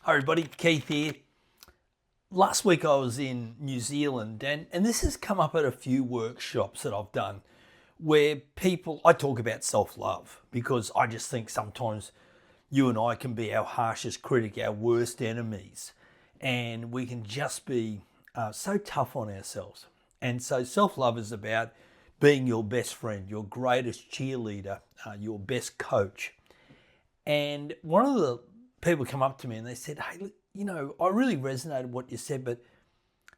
Hi everybody, Keith here. Last week I was in New Zealand and this has come up at a few workshops that I've done where I talk about self-love because I just think sometimes you and I can be our harshest critic, our worst enemies, and we can just be so tough on ourselves. And so self-love is about being your best friend, your greatest cheerleader, your best coach. And one of the people come up to me and they said, "Hey, look, I really resonated with what you said, but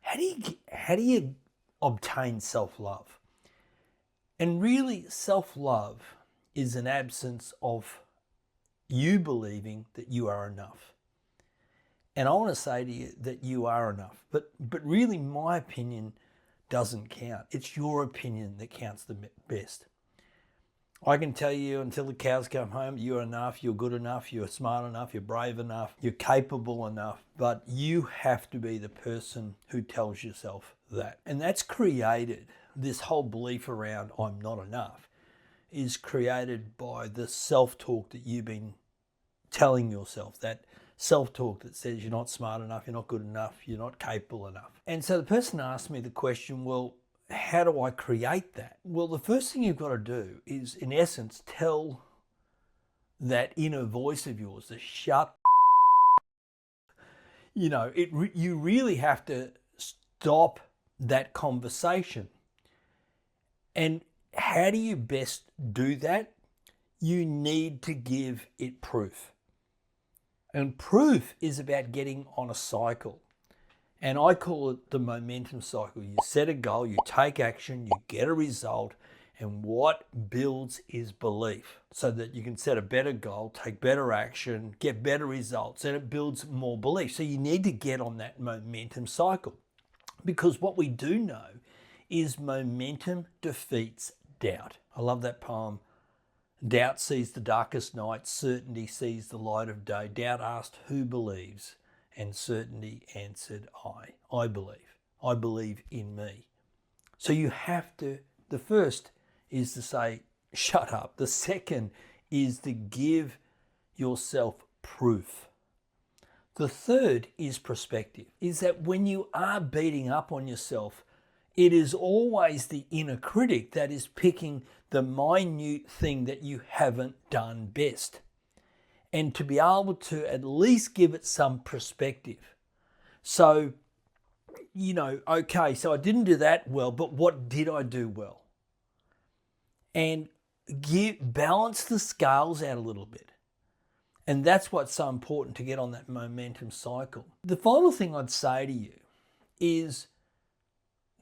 how do you obtain self-love?" And really, self-love is an absence of you believing that you are enough. And I want to say to you that you are enough. But really, my opinion doesn't count. It's your opinion that counts the best. I can tell you until the cows come home, you're enough, you're good enough, you're smart enough, you're brave enough, you're capable enough, but you have to be the person who tells yourself that. And that's created, this whole belief around I'm not enough is created by the self-talk that you've been telling yourself, that self-talk that says you're not smart enough, you're not good enough, you're not capable enough. And so the person asked me the question, well, how do I create that? Well, the first thing you've got to do is, in essence, tell that inner voice of yours to shut. You really have to stop that conversation. And how do you best do that? You need to give it proof. And proof is about getting on a cycle. And I call it the momentum cycle. You set a goal, you take action, you get a result, and what builds is belief so that you can set a better goal, take better action, get better results, and it builds more belief. So you need to get on that momentum cycle because what we do know is momentum defeats doubt. I love that poem. Doubt sees the darkest night, certainty sees the light of day. Doubt asked, who believes? And certainty answered, I believe. I believe in me. So you have to, the first is to say, shut up. The second is to give yourself proof. The third is perspective, is that when you are beating up on yourself, it is always the inner critic that is picking the minute thing that you haven't done best. And to be able to at least give it some perspective. So, okay, so I didn't do that well, but what did I do well? And balance the scales out a little bit. And that's what's so important to get on that momentum cycle. The final thing I'd say to you is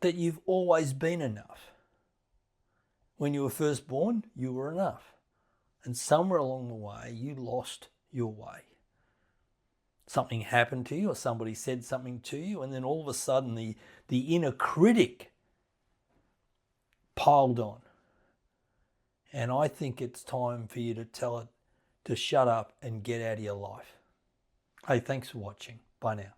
that you've always been enough. When you were first born, you were enough. And somewhere along the way, you lost your way. Something happened to you or somebody said something to you, and then all of a sudden the inner critic piled on. And I think it's time for you to tell it to shut up and get out of your life. Hey, thanks for watching. Bye now.